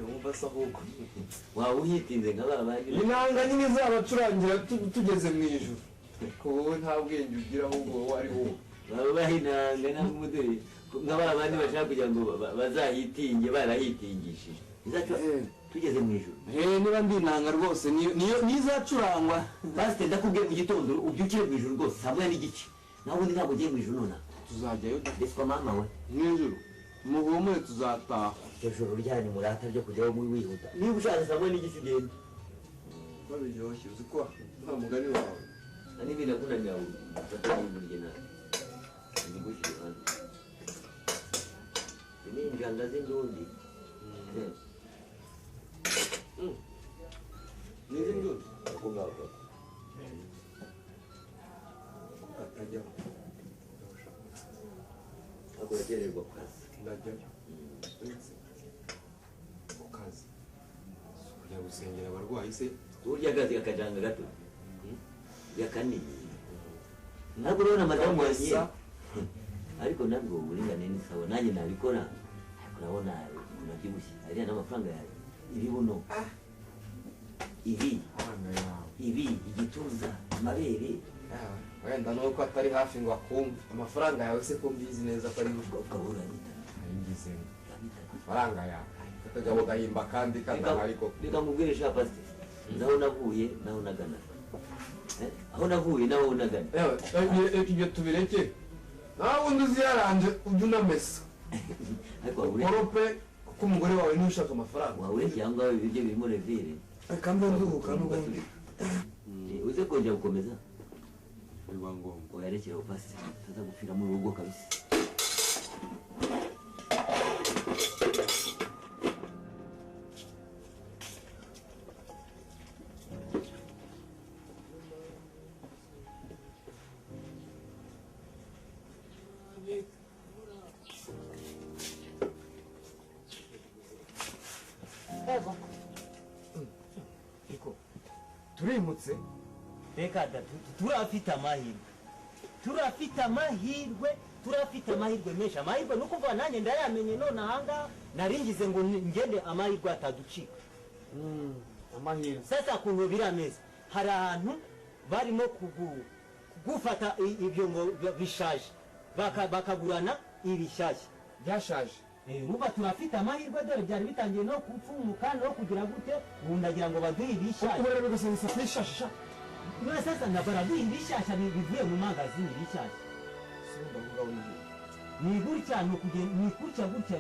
wumva se ahubwo waba uhitinze nka ba bandi inanga nyine zabacurangira tugeze mu ijuru ko wowe nta bwenge ugira ahubwo wowe ari wowe baba bahinanga n'umuduri nka ba bandi bashaka kugira ngo bazahitinge barahitingishije tugeze mu ijuru niba ndi inanga rwose niyo izacurangwa pasiteri ndakubwiye mu gitondo ubyukire mu ijuru rwose saa moya n'igice naho ubundi ntabwo ugiye mu ijuru nonaha tuzajyayo ndetswa mama we mu ijuru muhumure tuzataha iryo joro ryanyu murata ryo kujyaho muri wihuta niba ushaka saa moya n'igice ugenda ko biryoshye uzi ko nta mugani wawe n'ibintu akunaniye aho ufatanye burya nawe ibigushyire hano ni injanga z'indundi nizi ndundi ako ngako katajyaho ako yagererwa ku kazi ndajyayo ku kazi kujya gusengera abarwayi se urya akazi kakajanga gato yakaniye ntabwo urabona madamu wanjye ariko nabwo uburinganire ni sawa nanjye nabikora ariko urabona unabyibushye hariya n'amafaranga yawe iri buno ibi igituza amabere wenda nuko atari hafi ngo akumve amafaranga yawe se ko mbizi neza ko ari ukabura nyita ayingize amafaranga yawe akagabo gahimba kandi kadahari koko reka mubwire sha pasiteri naho navuye naho nagana aho navuye naho nagana ibyo tubireke nawe undi uziyaranje ujya unamesa ukorope kuko umugore wawe niwe ushaka amafaranga wabure cyangwa ibiryo birimo revire reka mbe nduhuka n'ubundi uze kongera gukomeza biba ngombwa wayarekera pasiteri utaza gupfira mu rugo kabisa turimutse reka turafite amahirwe menshi amahirwe nuko mva nanjye ndayamenye none ahangaha naringize ngo ngende amahirwe ataducika amahirwe sasa kuntu birameze hari ahantu barimo kugufata ibyo ngo bishaje bakagurana ibishyashya byashaje ruba turafite amahirwe dore byari bitangiye no kupfumuka no kugira gute ubu ndagira ngo baduhe ibishyashya ubu rero gusa nisafuriya ishasha none sasa baraduha ibishyashya bivuye mu magazini ibishyashya ni gutya ni ukugenda ni gutya gutya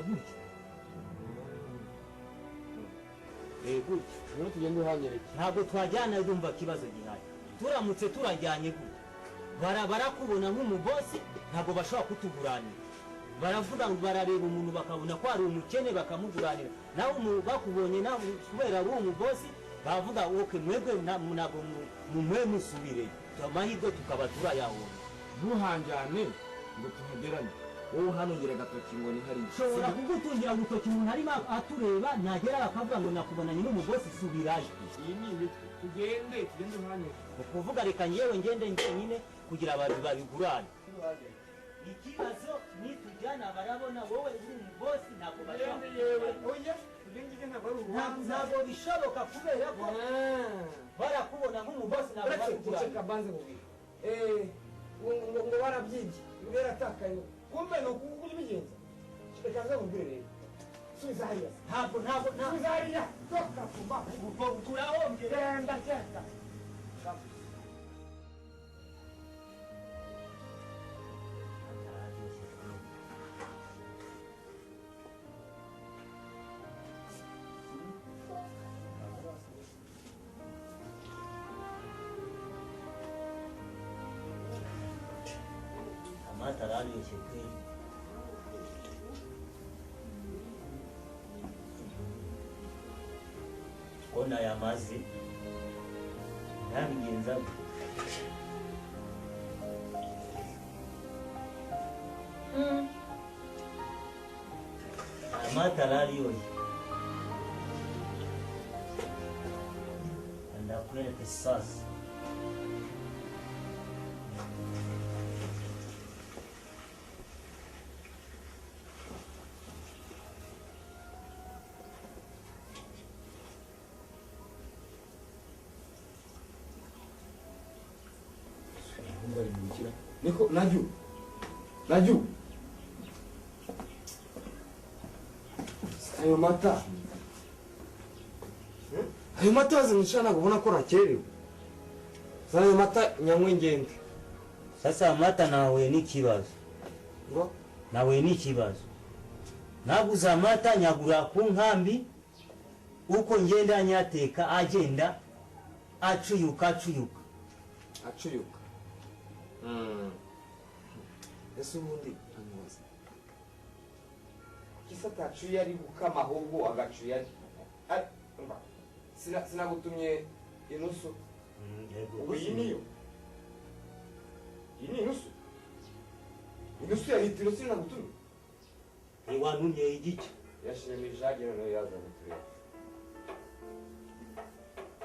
rero tugenda uhanyereke ntabwo twajyana ndumva kibazo gihari turamutse turajyanye gutya barakubona nk'umubosi ntabwo bashobora kutuguranira baravuga ngo barareba umuntu bakabona ko ari umukene bakamuguranira nawe bakubonye nawe kubera ari umubosi bavuga oke mwebwe ntabwo mumwe musubire amahirwe tukaba turayabona ntuhanjyane ngo tuhagerane wowe uhanongera agatoki ngo ni hariya ushobora kugutungira urutoki umuntu arimo atureba nagera bakavuga ngo nakubonanye n'umubosi subiraje iyi ni imitwe tugende uhanyereke ni ukuvuga reka nyewe ngende njyenyine kugira abantu babigurane ikibazo nitujyana barabona wowe uri umubosi ntabwo ntabwo bishoboka kubera ko barakubona nk'umubosi ntabwo babigurane ngo barabyibye imbere atakaye kumbe ni ukuvuga ubigenza reka nze mubwire rero subiza hariya ntabwo subiza hariya toka kuba turahombye genda amata araryoshye pe ko nayamaze nabigenza amata araryoshye ndakwereka sasa niko Naju ayo mata wazimushana kubona ko rakerewe ayo mata nyamwe ngende sasa amata nawe n'ikibazo ngo nawe n'ikibazo naguze amata nyagura ku nkambi uko ngenda nyateka agenda acuyuka ese ubundi amubaza kisa tacuye ari gukama ahubwo agacuye ari sinagutumye inusu ubwo iyi niyo iyi ni inusu ya litiro sinagutumye wantumye igice yashiremo ijage noneho yazana turebe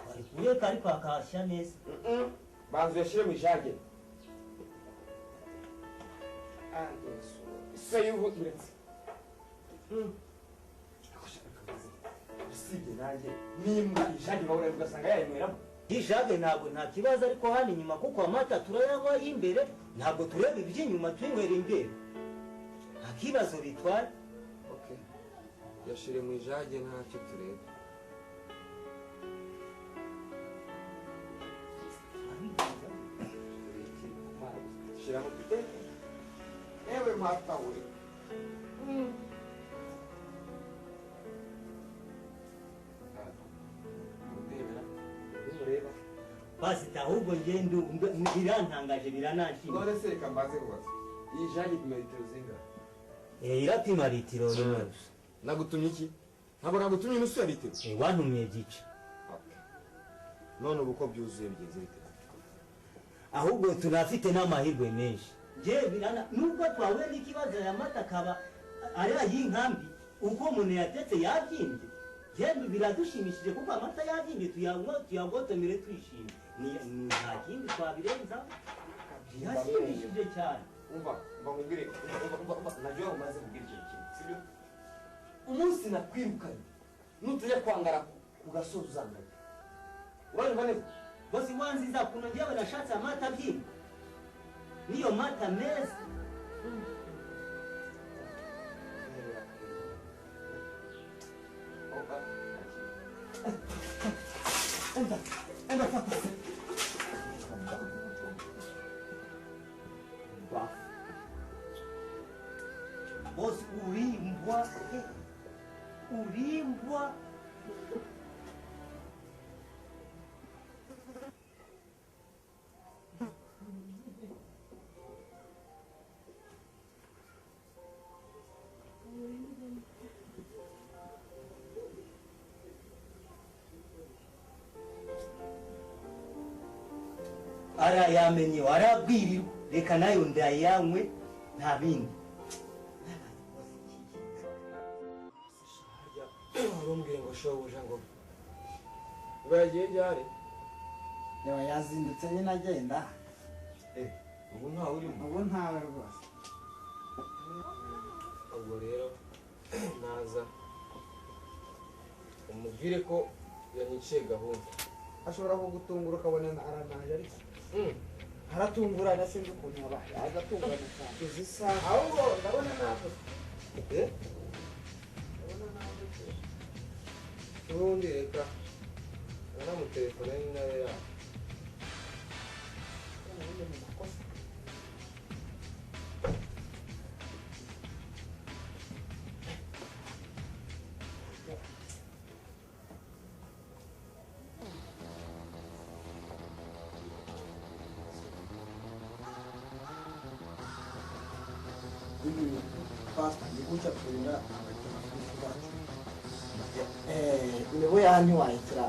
warikuye kari kwakashya neza banzu yashiremo ijage isa y'ubuturetse usibye nanjye nimba ijage bahura ugasanga yayinyweramo ijage ntabwo nta kibazo ariko hano inyuma kuko amata turayanywa y'imbere ntabwo tureba iby'inyuma twinywera imbere nta kibazo bitwara yashire mu ijage ntacyo tureba shira mu tutete ewe mata uri basi ahubwo ngende birantangaje biranashimye none se reka mbaze kubaza iyi jage ipima litiro zingahe irapima litiro rimwe nagutumye iki ntabwo nagutumye inusu ya litiro wantumye igice none ubu ko byuzuye bigeze bite ahubwo tunafite n'amahirwe menshi nubwo twahuye n'ikibazo aya mata akaba ari ay'inkambi uko umuntu yatetse yabyimbye yewe biradushimishije kuko amata yabyimbye tuyagotomere twishimye nta kindi twabirenza birashimishije cyane umva mbamubwire najya umaze kubwira ikintu kimwe sibyo umunsi nakwirukanye nutajya kwangara ku gasozi uzangana uranyumva neza bose wanziza kuno njyewe nashatse amata abyimba niyo mata meza enda fata bose urimbwa arayamenye warabwirirwa reka nayo ndayanywe nta bindi warumbwiye ngo shobuja ngo yagiye ryari yaba yazindutse nyine agenda ubu ntawe urimo ubu ntawe rwose ubwo rero naza umubwire ko yanyiciye gahunda ashobora kugutungura ukabona aranaje ariko aratungurana sinzi ukuntu yabaye agatungurana cyane izi saha ahubwo ndabona navuze ubundi reka nanamutelefone n'intare yawe pastor nikucha kulinda niwe yanywayikira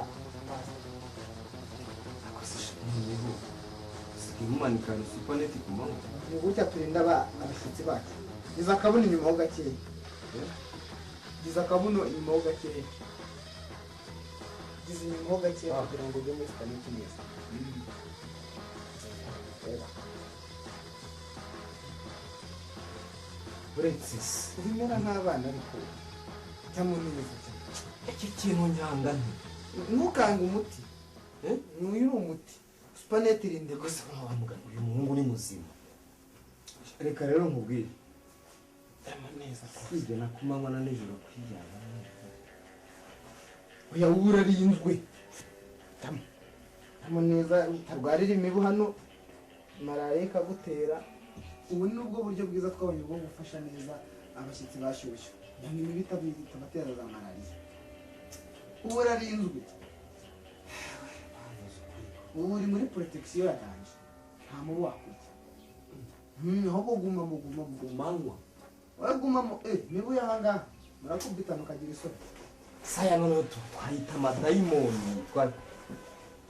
sikimumanikana supaneti ku manywa nikucha tulinda abashyitsi bacu giza akabuno inyuma ho gakeya giza akabuno inyuma ho gakeya giza inyuma ho gakeya kugira ngo ujye muri supaneti neza Francis ubimera nk'abana ariko cyangwa neza cyane iki kintu njyangane ntukanga umuti n'uyu ni umuti supaneti irinde gusa wamugana uyu muhungu ni muzima reka rero nkubwire neza kwibye na kumanywa na nijoro kwijyana oya urarinzwe tamo neza utarwarira imibu hano malariya ikagutera. Ubu ni ubwo buryo bwiza twabonye bwo gufasha neza abashyitsi bashyushyu kugira ngo imibu itabatera za malariya. Ubu urarinzwe, ubu uri muri protection ya danje, nta mubu wakurya. Ahubwo gumamo wagumamo mibu y'ahangaha murakubitana ukagira isoni. Saya noneho twahita amadayimoni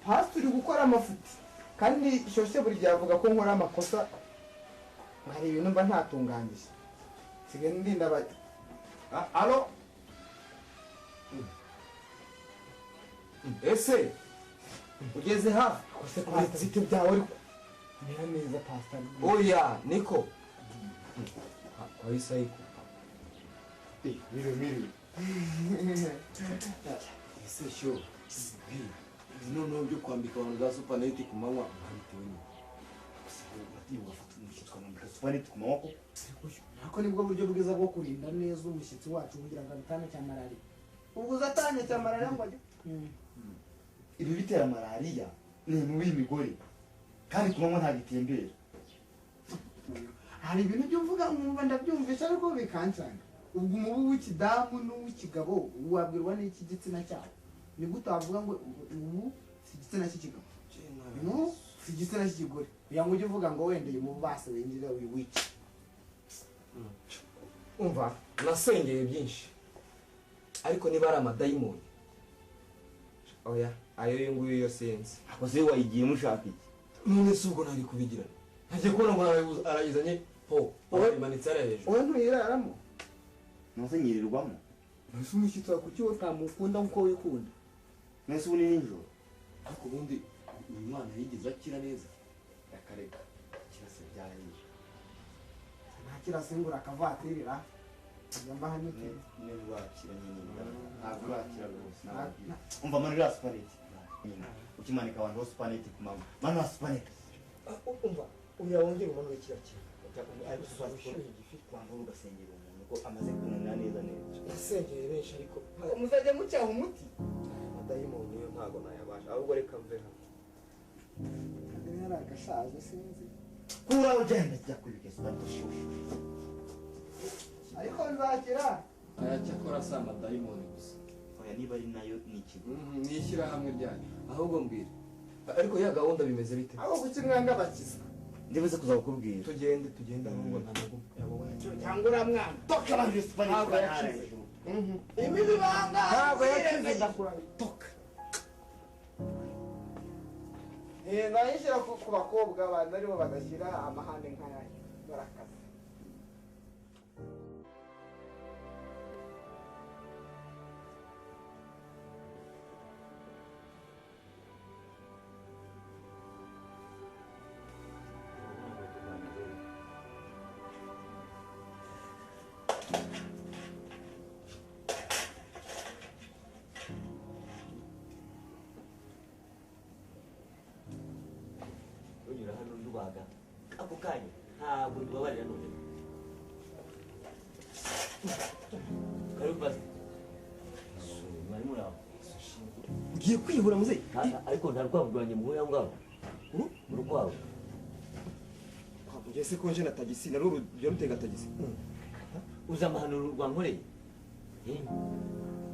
Pastor uri gukora amafuti kandi shoshe buri gihe avuga ko nkora amakosa, hari ibintu mba ntatunganyije sigaye ndinda bati alo ese ugeze hafi kose kuri zite byawe ariko mera neza pastor. oya niko kwa isayiko mire ese sho noneho byo kwambika abantu za supaneti ku manywa bitewe n'uko ugafata umushyitsi ukamwambika supaneti ku maboko. Ako nibwo buryo bwiza bwo kurinda neza umushyitsi wacu kugira ngo atane cya malariya. Ubwo uzatanye cya malariya ngo ajye ibi bitera malariya ni imibu y'imigore kandi ku manywa ntabwo itembera. hari ibintu byo mvuga nkumva ndabyumvisha ariko bikancanga. Ubwo umubu w'ikidamu n'uw'ikigabo wabwirwa n'iki gitsina cyawo? Ni gute wavuga ngo ubu si igitsina cy'ikigabo, ubu si igitsina cy'ikigore, kugira ngo ujye uvuga ngo wenda uyu mubu base winjira wiwica. Umva nasengeye byinshi ariko niba ari amadayimoni oya ayo nguyu yo sense. Akoze wayigiye mushaka iki? None se ubwo nari kubigira ntajye kubona ngo arayizanye ho imanitse ari hejuru. Wowe ntuyiraramo Ntusenyirirwamo. ese umushyitsi wawe kuki utamukunda nk'uko wikunda? Nese ubu ni nijoro. ariko ubundi uyu mwana yigize akira neza yakareka kirase byarangiye nta kirasimbura akavatiri Yamba hanite. Niba wakira nyine ntabwo wakira rwose. Umva mani ya supaneti. Ukimanika abantu bose supaneti ku manywa. Mani wa supaneti. umva uyu yawongera umuntu w'ikiraki Ariko supaneti igifite kwanga ugasengera umuntu ko amaze kunanira neza neza. nasengeye benshi ariko Muzajya mucyaha umuti. amadayimoni yo ntago nayabasha ahubwo reka mve hano. Yari agashaje sinzi. Kura ugenda jya kubika supaneti shushu. Ariko nzakira. aya cyakora si amadayimoni gusa. Oya niba ari nayo ni ikigo. ni ishyirahamwe ryanyu ahubwo mbwira ariko ya gahunda bimeze bite? Abo gukimwanga bakiza. Ndibuze kuza kukubwira. tugende ahubwo nta magumba Cyangwa uramwana. Toka abantu supaneti Ntabwo barahara yakize. hejuru. Imibi banga. ntabwo yakize ndakura Toka. Nayishyira ku bakobwa bandi aribo bagashyira amahane nk'aya barakaza. unyura hano ndubaga ako kanya ntabwo ndubabarira none karibu basi mwari muraho ugiye kwihura muze ariko nta rwabo rwanjye muhuye aho ngaho mu rukwavu ugeze ko nje na tagisi nari urujya rutega tagisi uzi amahano rwankoreye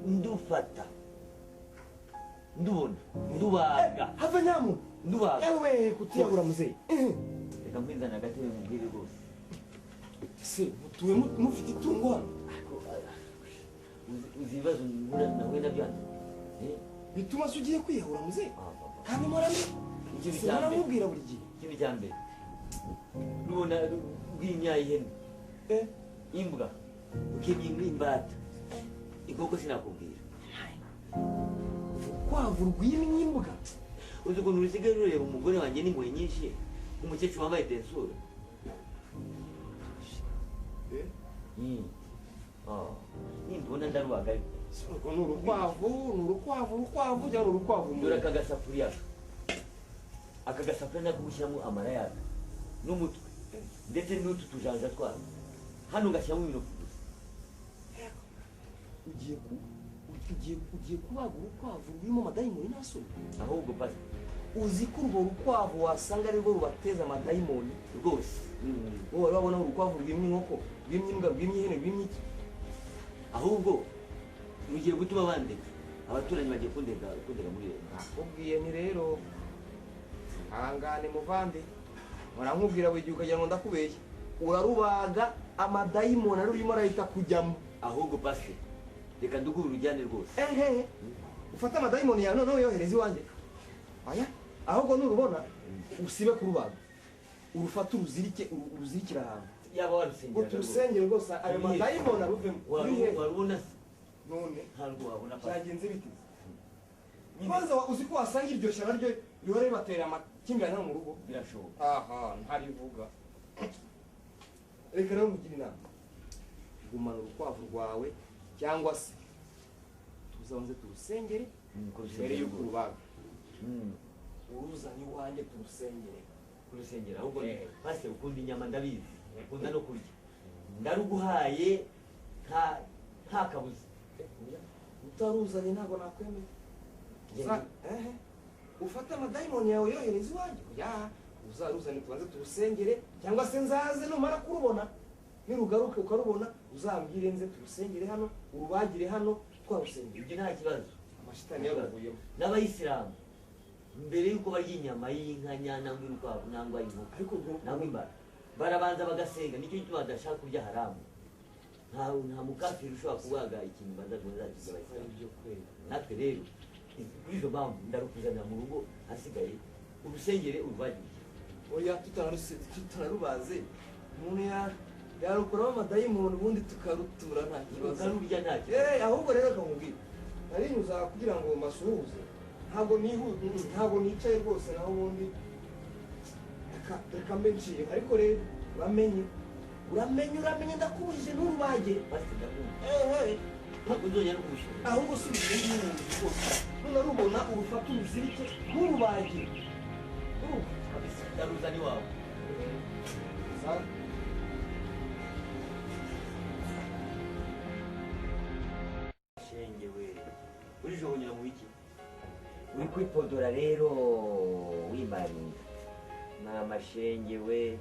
ndufata ndubona ndubaga hava nyamu ndubaga ewe kutiyahura muze reka mwizana agatebe mubwire rwose se mutuwe mufite itungo hano uzi ibibazo nahuye nabyo hano bituma se ugiye kwiyahura muze kandi murame ikintu se cya mbere muramubwira buri gihe ikintu cya mbere nubona rw'imyaye ihene imbwa ukebye imbata inkoko sinakubwira urukwavu rwimye imbwa uzi ukuntu rusigaye rureba umugore wanjye n'impuhwe nyinshi umukecuru wambaye tensure nindubona ndarubaga ariko ni urukwavu cyangwa urukwavu dore aka gasafuriya aka gasafuriya nako gushyiramo amara yaga n'umutwe ndetse n'utu tujanja twabo hano ngashyiramo ibintu ugiye kubaga urukwavu rurimo amadayimoni nta soni ahubwo pasi uzi ko urwo rukwavu wasanga ari rwo rubateza amadayimoni rwose wowe wari wabona urukwavu rwimye inkoko rwimye imbwa rwimye ihene rwimye iki ahubwo rugiye gutuma bandeka abaturanyi bagiye kundega muri leta nakubwiye ni rero hangane muvande murankubwira buri gihe ukagira ngo ndakubeshya urarubaga amadayimoni arurimo arahita kujyamo ahubwo pasi reka ndugure urujyane rwose ehehe ufate amadayimoni yawe noneho yohereza iwanjye aya ahubwo nurubona usibe kurubaga urufate uruzirikira ahantu yaba warusengera ngo turusengere rwose ayo madayimoni aruvemo warubona se none ntabwo wabona pasi byagenze biti kwanza uzi ko wasanga iryo shyara ryo rihora ribatera amakimbirane hano mu rugo birashoboka aha ntarivuga reka rero mugire inama gumana urukwavu rwawe cyangwa se tuzabanze turusengere mbere y'uko urubaga uruzanye iwanjye turusengere kurusengera ahubwo pasi ukunda inyama ndabizi ukunda no kurya ndaruguhaye nta kabuza utaruzanye ntabwo nakwemera ufate amadayimoni yawe yohereza iwanjye ya uzaruzane tubanze turusengere cyangwa se nzaze numara kurubona nirugaruke ukarubona uzambwire nze turusengere hano urubagire hano twarusengere ibyo nta kibazo amashitani yaruvuyemo n'abayisilamu mbere y'uko barya inyama y'inka nangwa urukwavu nangwa inkoko ariko nangwa imbara barabanza bagasenga nicyo gituma badashaka kurya haramu nta mukafiri ushobora kubaga ikintu bazakiza kwera natwe rero kuri izo mpamvu ndarukuzanira mu rugo hasigaye urusengere urubagire oya tutararubaze umuntu yarukuramo amadayimoni ubundi tukarutura nta kibazo ukarurya nta kibazo ahubwo rero akamubwira narinyuza kugira ngo masuhuze ntabwo nicaye rwose naho ubundi reka mbe nciye ariko rero uramenye ndakubujije nturubage basi ndakumva ntabwo nzongera kubishobora ahubwo si ibintu rwose nunarubona urufata uruzirike nturubage kabisa ndaruzana iwawe shengewe urijogonyera mu biki uri kwipodora rero wimarinda ni amashenge we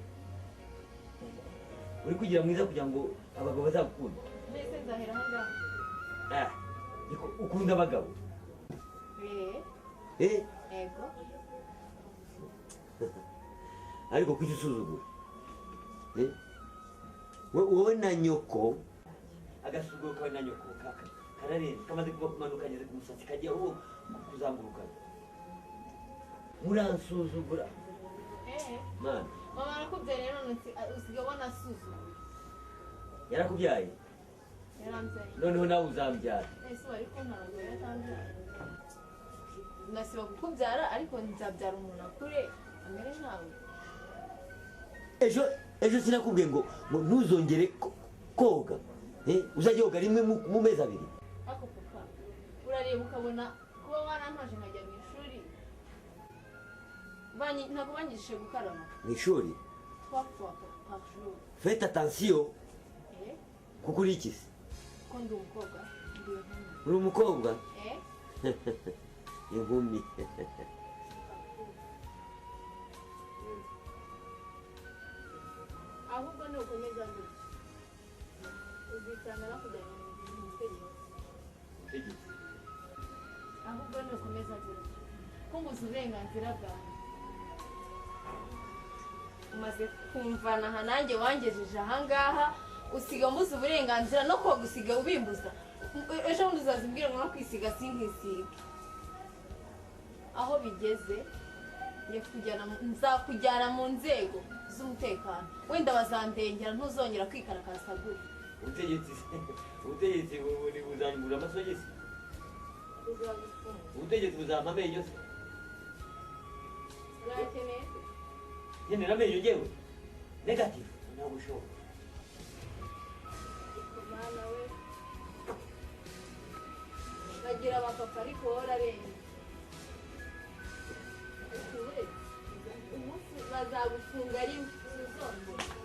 uri kugira mwiza kugira ngo abagabo bazagukunda mbese nzahera ahangaha ukunda abagabo yego ariko kuki usuzugura wowe na nyoko agasuzuguro kawe na nyoko kararenze kamaze kumanuka kageze ku musatsi kagiye aho kuzamuruka muransuzugura mana mama arakubyaye rero none usigaye ubona asuzugura yarakubyaye yarambyaye noneho nawe uzambyara ese wari kuntaragura yatambyara nasiba kukubyara ariko nzabyara umuntu akure amere nkawe ejo sinakubwiye ngo ntuzongere koga uzajya woga rimwe mu mezi abiri ako papa urareba ukabona kuba warampaje nkajya mu ishuri ntabwo banyigishije gukaraba mu ishuri 3 fois par jour faites attention kuko uri iki se ko ndi umukobwa ndi inkumi uri umukobwa inkumi ahubwo ni ukomeza gutya uzisanga nakujyana mu butegetsi ahubwo ni ukomeza gutya kumbuza uburenganzira bwawe umaze kumvana aha nanjye wangejeje ahangaha usiga mbuza uburenganzira no koga usiga ubimbuza ejo bundi uzazimbwira ngo no kwisiga sinkisiga aho bigeze nzakujyana mu nzego z'umutekano wenda bazandengera ntuzongera kwikarakasa gutya ubutegetsi buzambura amasogisi ubutegetsi buzampa amenyo se urakeneye nkenera amenyo ngewe negativu ntabwo ushobora mwana we bagira abapapa ariko wowe urarenga umunsi bazagufunga rimwe uzongera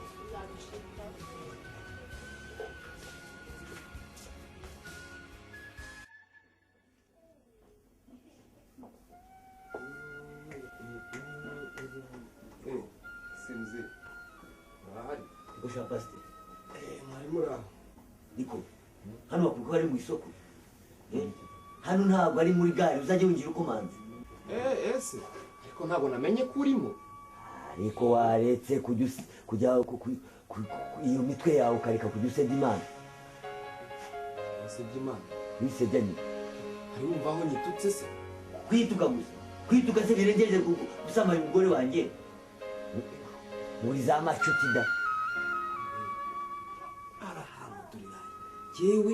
sha pasiteri mwari muraho niko hano bakubwira ko ari mu isoko hano ntabwo ari muri gare uzajya winjira ukomanze ese ariko ntabwo namenye ko urimo ariko waretse kujya iyo mitwe yawe ukareka kujya usebya imana usebya imana wisebya nyine hari wumva aho nyitutse se kwituka gusa kwituka se birengeje gusambanya umugore wanjye muri za macuti da arahamudurira yewe